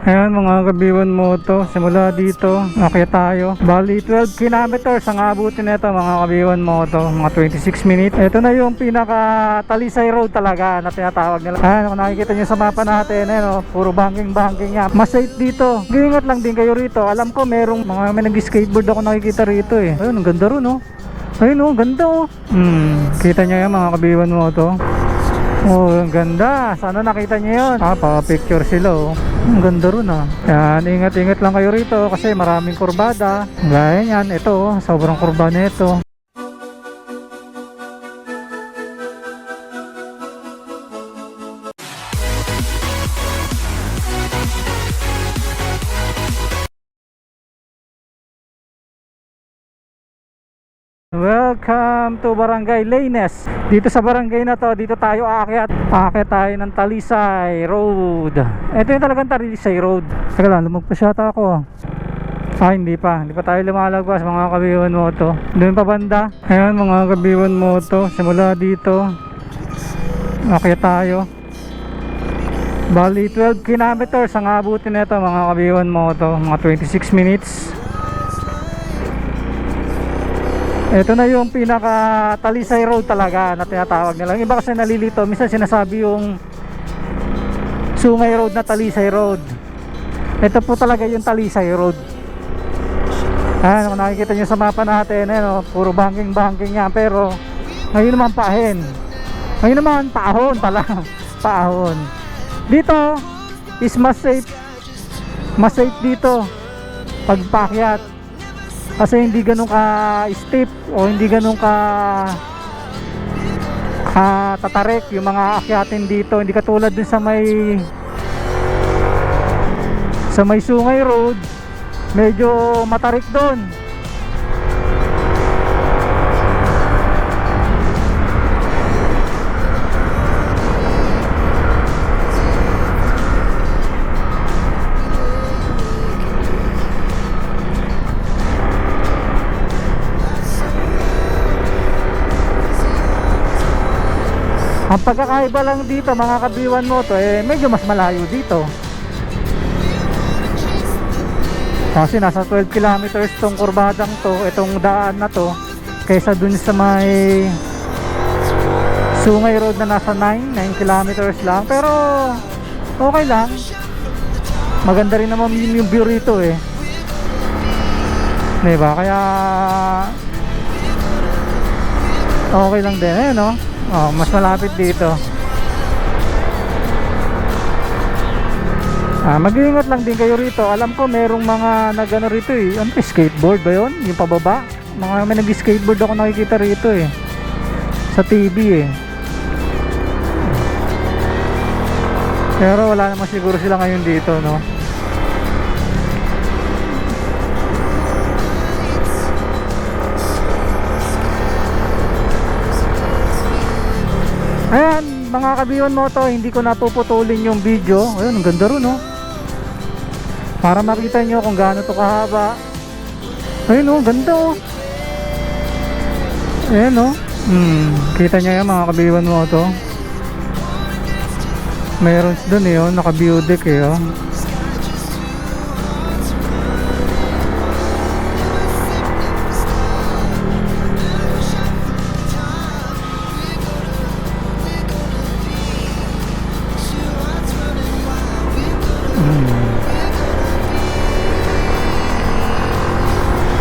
Ayan mga kabiwan mo to, simula dito, okay tayo. Bali 12 kilometers ang abutin nito mga kabiwan mo to, mga 26 minutes. Ito na yung pinaka Talisay Road talaga na tinatawag nila. Ayan, kung nakikita nyo sa mapa natin, ayan, puro banking yan. Mas safe dito. Ingat lang din kayo rito. Alam ko merong mga may nag-skateboard ako nakikita rito eh. Ayun, ang ganda rin oh. Ayun oh, ganda oh. Kita nyo yan mga kabiwan mo to. Oh, ang ganda. Sana nakita nyo yun. Pa-picture sila oh. Ang ganda rin ah. Yan, ingat-ingat lang kayo rito kasi maraming kurbada. Gaya yan, ito oh, sobrang kurba na ito. Welcome to Barangay Laines. Dito sa barangay na to, dito tayo aakyat. Aakyat tayo ng Talisay Road. Ito yung talagang Talisay Road. Teka lang, lumagpas yata ako. Hindi pa tayo lumalagpas mga kabiwan mo to. Doon pa banda. Ayan mga kabiwan mo to, simula dito aakyat tayo. Bali 12 kilometers ang abutin nito mga kabiwan mo to, mga 26 minutes. Ito na yung pinaka Talisay Road talaga na tinatawag nila. Yung iba kasi nalilito, minsan sinasabi yung Sungay Road na Talisay Road. Ito po talaga yung Talisay Road. Ayan, kung nakikita nyo sa mapa natin, ayan, puro banking yan. Pero ngayon naman pahin. Ngayon naman paahon pala. Paahon. Dito is mas safe. Mas safe dito pagpakyat. Kasi hindi ganun ka steep o hindi ganun ka tatarik yung mga akyatin dito. Hindi katulad dun sa may Sungay Road, medyo matarik dun. Ang pagkakaiba lang dito mga kabiwan mo to, medyo mas malayo dito. Kasi nasa 12 kilometers tong kurbadang to, itong daan na to, kaysa dun sa may Sungay Road na nasa 9 kilometers lang. Pero okay lang. Maganda rin naman yung view rito eh. Diba? Kaya okay lang din eh, no? Oh, mas malapit dito. Mag-iingat lang din kayo rito. Alam ko merong mga nagano rito eh. Ano, skateboard ba yun? Yung pababa? Mga may nag-skateboard ako nakikita rito eh. Sa TV eh. Pero wala naman siguro sila ngayon dito, no? Ayan mga kabiwan mo to, hindi ko napuputulin yung video. Ayun, ang ganda rin no. Para makita nyo kung gaano to kahaba. Ayun oh, ganda oh. Ayan oh. Kita nyo yan mga kabiwan mo to. Mayroon dun eh oh, naka view deck eh oh.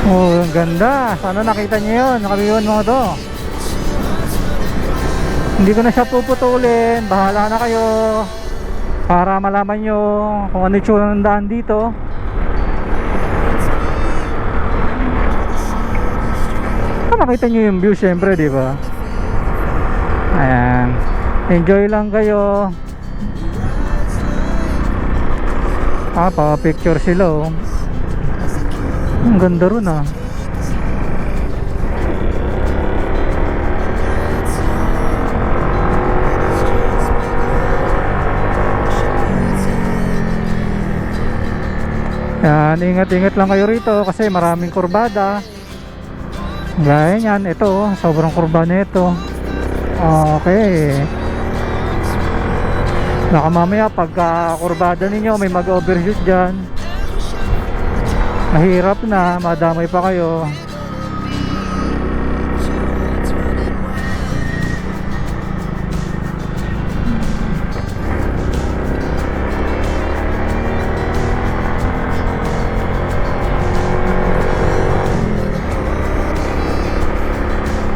Oh, ang ganda. Sana nakita niyo yun. Nakabiwan mo to. Hindi ko na siya puputulin. Bahala na kayo. Para malaman nyo kung ano yung tsura ng daan dito. Nakita nyo yung view syempre, di ba? Ayan. Enjoy lang kayo. Pa-picture sila oh. Ang ganda rin ah. Yan, ingat-ingat lang kayo rito kasi maraming kurbada. Gaya yan, ito sobrang kurba na ito. Okay. Baka mamaya pagka kurbada ninyo may mag-overshoot dyan, mahirap na, madamay pa kayo.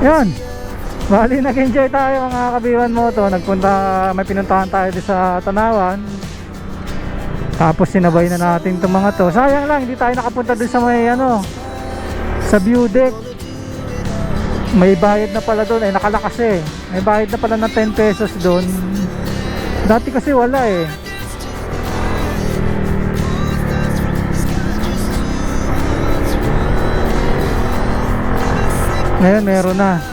Yan, bali nag-enjoy tayo mga kabiwan moto. May pinuntahan tayo din sa Tanawan. Tapos sinabay na natin itong mga to. Sayang lang hindi tayo nakapunta dun sa may sa view deck. May bayad na pala dun, nakalakas eh. May bayad na pala ng 10 pesos dun. Dati kasi wala eh. Ngayon meron na.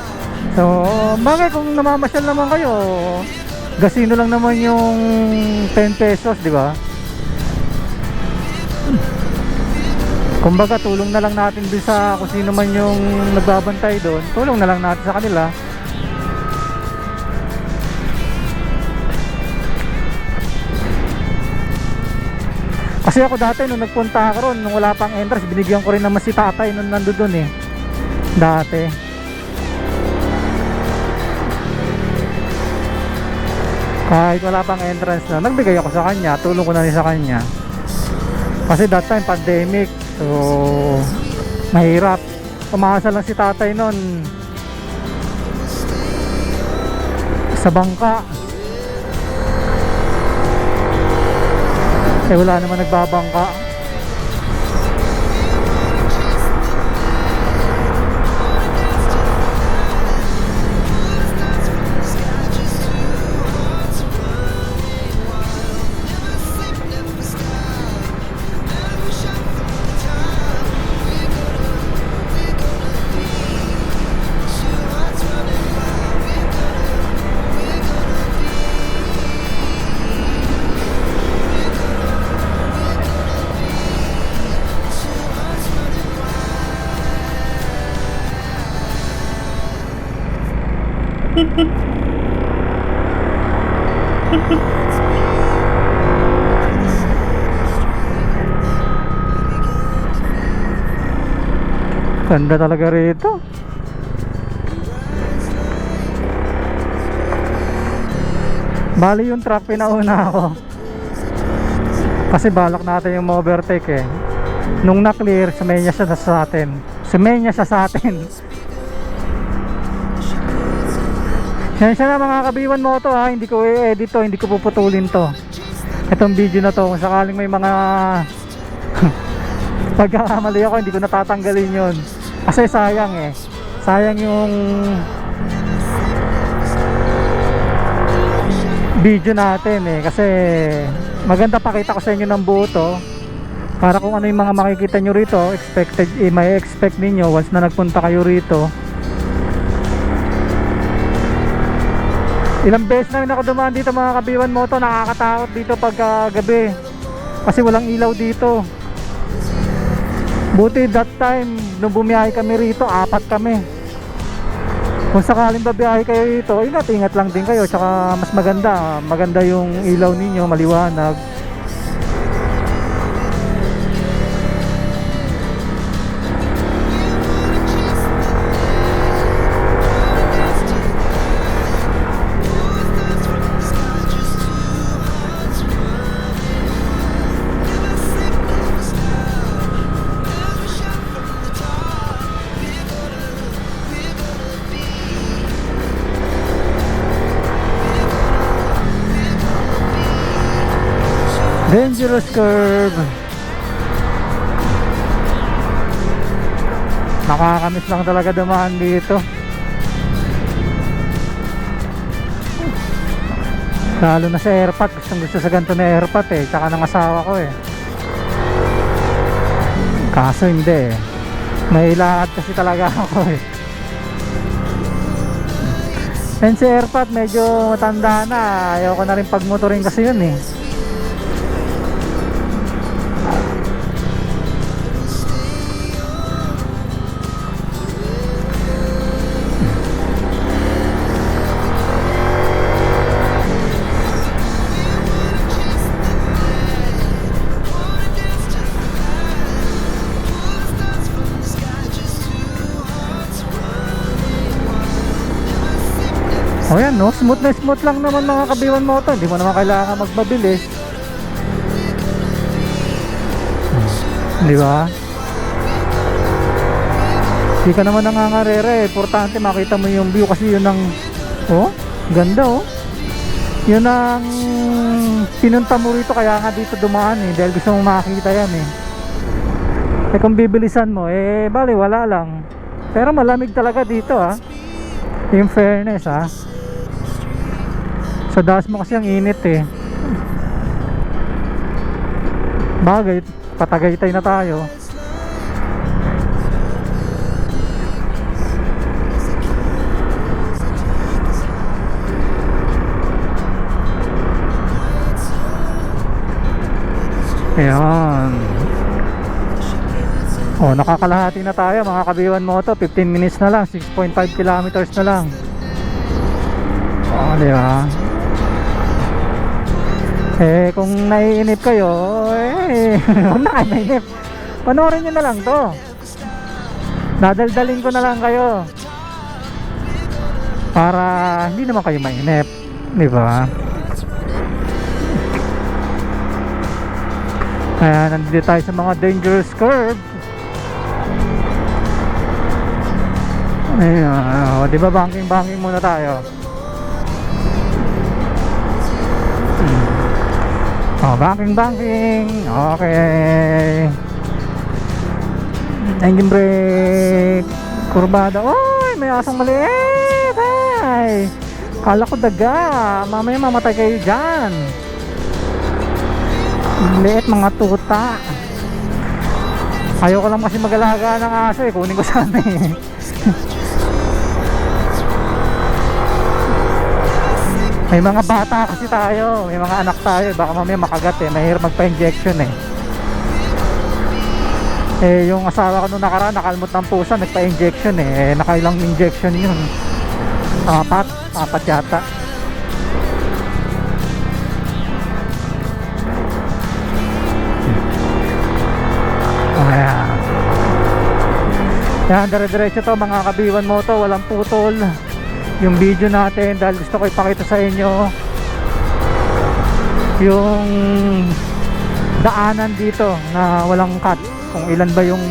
So bagay kung namamasyal naman kayo, gasino lang naman yung 10 pesos, di ba? Kumbaga tulong na lang natin dun sa kung sino man yung nagbabantay doon. Tulong na lang natin sa kanila. Kasi ako dati nung nagpunta ako ron, nung wala pang entrance, binigyan ko rin naman si tatay nung nandun dun eh. Dati kahit wala pang entrance na, nagbigay ako sa kanya, tulong ko na rin sa kanya. Kasi that time pandemic, so mahirap. Umasa lang si tatay nun sa bangka. Eh wala naman nagbabangka. Ganda talaga rito. Bali yung truck pinauna ako. Kasi balak natin yung overtake eh. Nung na-clear, sumenya siya sa atin. Sumenya siya sa atin. Yan siya na mga kabiwan mo to ha. Hindi ko i-edit to, hindi ko puputulin to. Itong video na to, kung sakaling may mga pagkakamali ako, hindi ko natatanggalin yun. Kasi sayang eh. Sayang yung video natin eh. Kasi maganda pakita ko sa inyo ng buo to, para kung ano yung mga makikita nyo rito, may expect ninyo once na nagpunta kayo rito. Ilang beses na rin ako dumaan dito mga kabiwan mo to. Nakakatakot dito pagka gabi kasi walang ilaw dito. Buti that time nung bumiyahe kami rito, 4 kami. Kung sakaling babiyahe kayo rito, ingat lang din kayo. Tsaka mas maganda yung ilaw ninyo, maliwanag. Dangerous curve. Nakakamiss lang talaga dumaan dito. Lalo na sa airpot. Gusto sa ganito na airpot eh. Tsaka ng asawa ko eh. Kaso hindi eh. May lakad kasi talaga ako eh. And si airpot medyo matanda na. Ayaw ko na rin pagmotorin kasi yun eh. no? Smooth na smooth lang naman mga kabiwan moto. Hindi mo naman kailangan magmabilis. Di ba? Hindi ka naman nangangarere. Importante makita mo yung view kasi yun ang, oh, ganda oh. Yun ang pinunta mo rito, kaya nga dito dumaan eh, dahil gusto mong makita yan eh. Eh kung bibilisan mo, eh bali wala lang. Pero malamig talaga dito ah. In fairness ah. Sa daas mo kasi ang init eh. Bagay, patagaytay na tayo. Ayan. Oh, nakakalahati na tayo mga kabiwan moto. 15 minutes na lang, 6.5 kilometers na lang. Oh, di ba? Eh, kung naiinip kayo, eh, huwag na kayo mainip. Panoorin nyo na lang to. Dadaldaling ko na lang kayo. Para hindi naman kayo mainip. Di ba? Kaya nandito tayo sa mga dangerous curve. Ayun, di ba banking muna tayo. Oh, banking. Okay. Engine brake. Kurbada. Oy, may asong maliit. Ay, kala ko daga. Mamaya mamatay kayo dyan. Liit mga tuta. Ayoko lang kasi mag-alaga ng aso eh. Kunin ko sana eh. May mga bata kasi tayo. May mga anak tayo. Baka mamaya makagat eh. Mahirap magpa-injection eh. Eh yung asawa ko nung nakaraan nakalmot ng pusa, nagpa-injection eh. Nakailang injection yun. Apat yata. Yan, dire-diretso to mga kabiwan moto, walang putol yung video natin dahil gusto ko ipakita sa inyo yung daanan dito na walang cut, kung ilan ba yung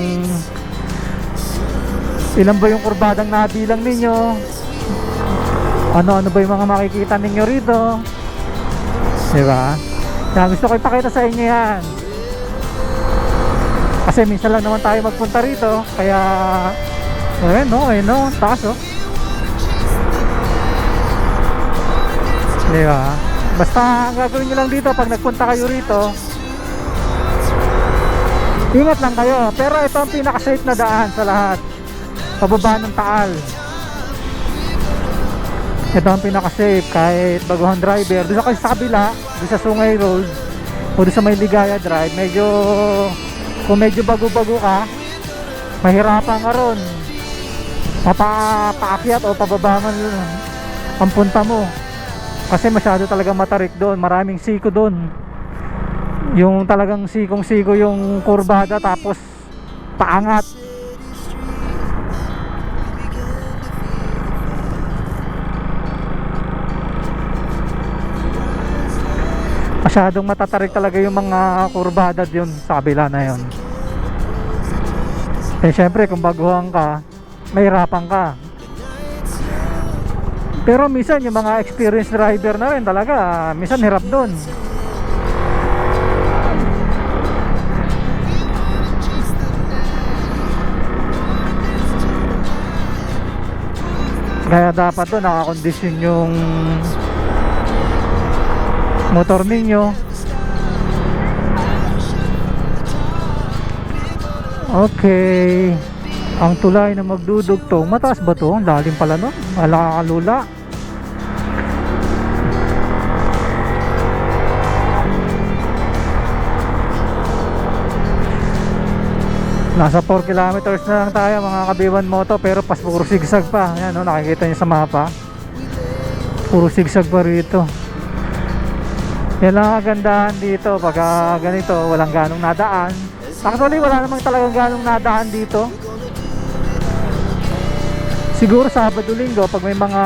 kurbadang nabilang ninyo, ano ba yung mga makikita ninyo rito, diba? Yan, gusto ko ipakita sa inyo yan kasi minsan lang naman tayo magpunta rito, kaya no, taas oh. Diba? Basta ang gagawin nyo lang dito pag nagpunta kayo rito, ingat lang kayo. Pero ito ang pinaka-safe na daan sa lahat, pababa ng Taal. Ito ang pinaka-safe kahit baguhang driver. Doon kayo sa kabila, doon sa Sungay Road o doon sa May Ligaya Drive, kung medyo bago-bago ka, mahirapan ka ron paakyat o pababa man ang punta mo, kasi masyado talagang matarik doon, maraming siko doon, yung talagang sikong-siko yung kurbada, tapos paangat. Masyadong matatarik talaga yung mga kurbada yun sa kabila na yun. Eh syempre kung baguhan ka, mahirapan ka. Pero minsan yung mga experienced driver na rin talaga, minsan hirap dun. Kaya dapat doon nakakondisyon yung motor ninyo. Okay. Ang tulay na magdudugtong. Mataas ba to? Ang lalim pala no? Nakakalula. Nasa 4 kilometers na lang tayo mga kabiwan moto, pero pas puro sigsag pa. Ayan no, nakikita nyo sa mapa. Puro sigsag pa rito. Yan lang ang kagandahan dito pagka ganito, walang ganong nadaan. Actually wala namang talagang ganong nadaan dito Siguro Sabado Linggo pag may mga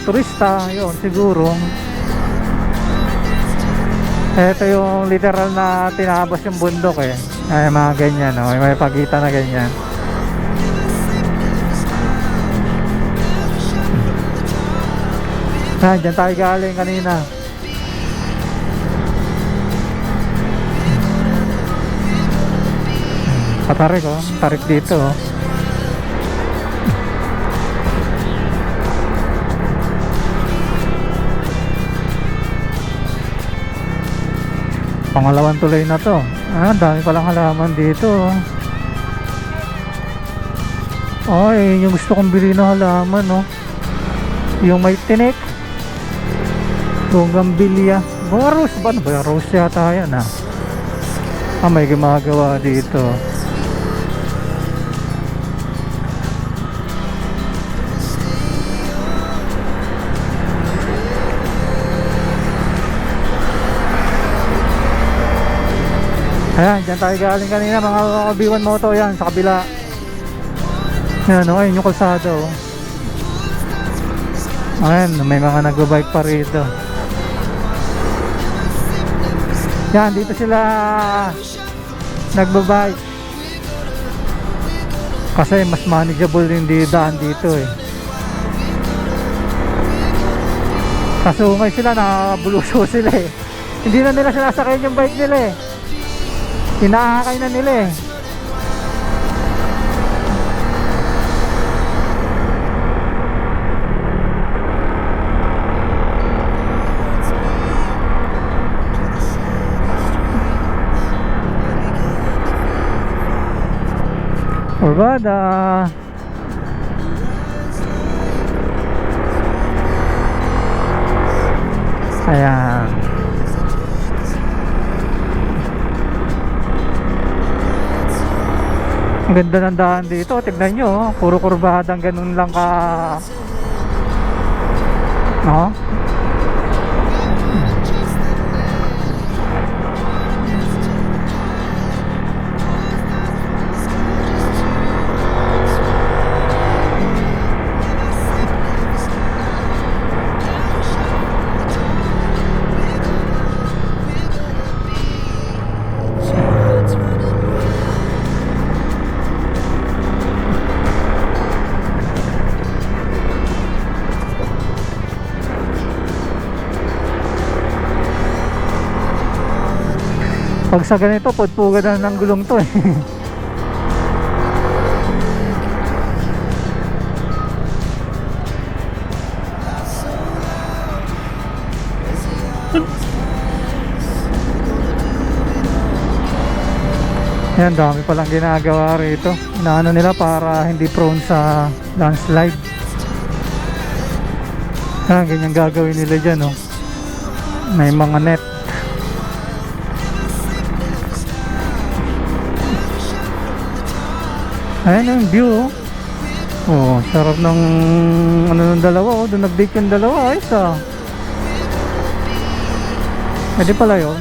turista, yun siguro. Ito yung literal na tinabas yung bundok eh. Ay mga ganyan, no? May pagitan na ganyan. Dyan tayo galing kanina. Patarik oh, tarik dito oh. Pangalawang tulay na to. Dami palang halaman dito oh. Ay, yung gusto kong bilhin na halaman oh. Yung may tinik, bougainvillea. Mga rose ba? Ano ba? Rose yata yan ah. May gumagawa dito. Ayan, dyan tayo galing kanina mga kabiwan moto yan sa kabila. Ayan o, ayun yung kalsada o. Ayan, may mga nagbabike pa rito. Yan, dito sila nagbabike. Kasi mas manageable yung daan dito eh. Kasungay sila, nakabuluso sila eh. Hindi na nila sinasakyan yung bike nila eh. Inaakay na nila eh. Urbada. Ayan. Ang ganda ng daan dito. Tignan nyo, puro kurbadang ganun lang ka. No? Pag sa ganito, pudpugan na ng gulong to eh. Ayan, dami palang ginagawa rito. Inaano nila para hindi prone sa landslide. Ayan, ganyan gagawin nila dyan oh. May mga net. Ayan yung view oh. Oh, sarap ng ano ng dalawa oh. Doon nag-date yung dalawa. Ayos ah. Pwede pala yun.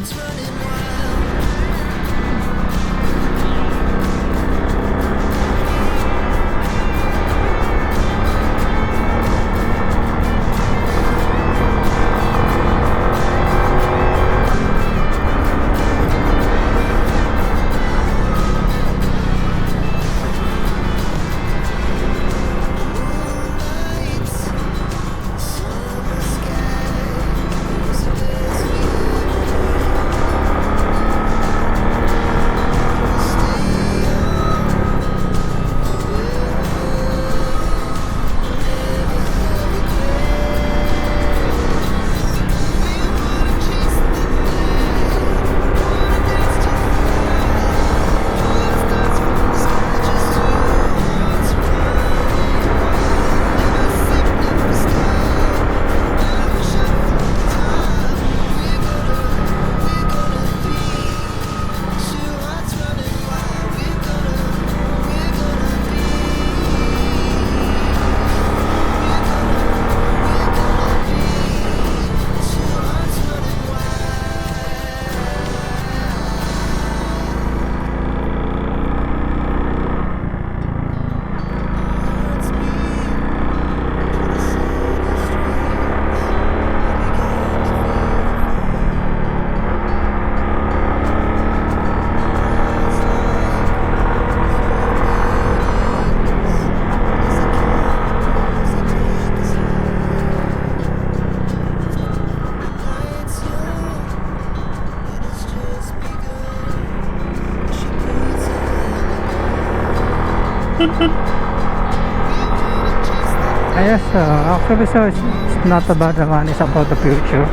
Yes, actually so it's not about the money, it's about the future.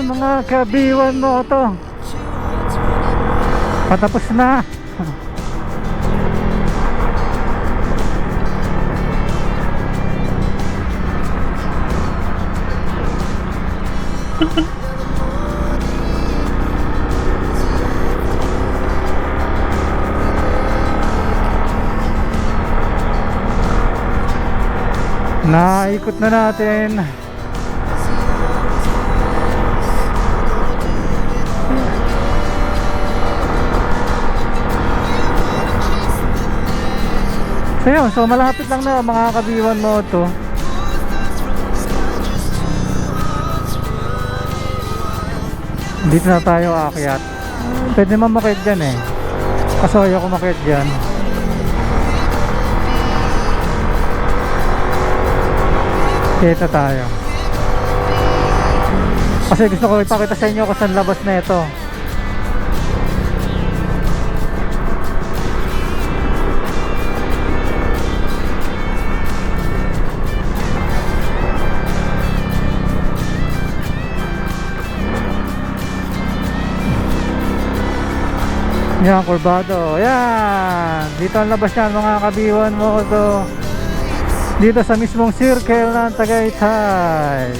Mga kabiwan mo to, patapos na. Naikot na natin. So yun, so malapit lang na mga kabiwan mo to. Dito na tayo aakyat. Pwede naman makit dyan eh, kaso ayaw ko makit dyan. Dito tayo kasi gusto ko ipakita sa inyo kung saan labas na ito. Yan, kurbado. Yan, dito ang labas yan mga kabiwan mo to. Dito sa mismong circle ng Tagaytay.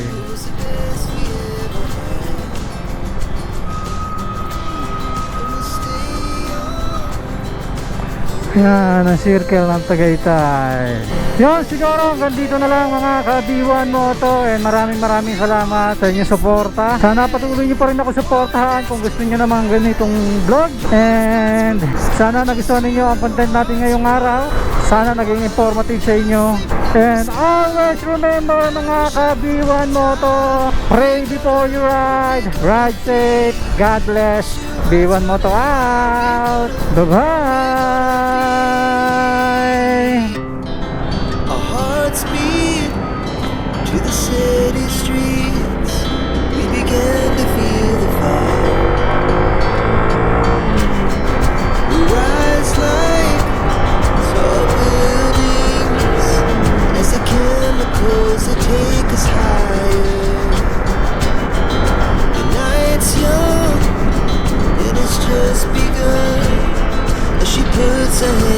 Yan ang circle ng Tagaytay. Yan, siguro hanggang dito na lang mga kabiwan mo to. And maraming salamat sa inyong suporta. Sana patuloy nyo pa rin ako suportahan kung gusto nyo naman ganitong vlog. And sana nagustuhan ninyo ang content natin ngayong araw. Sana naging informative sa inyo. And always remember mga kabiwan mo to, pray before you ride. Ride safe. God bless. Biwan mo to out. Bye-bye. Our hearts beat to the city streets. We began to feel the fire. We rise like tall buildings as the chemicals that take us higher. The night's young, it has just begun as she puts her hand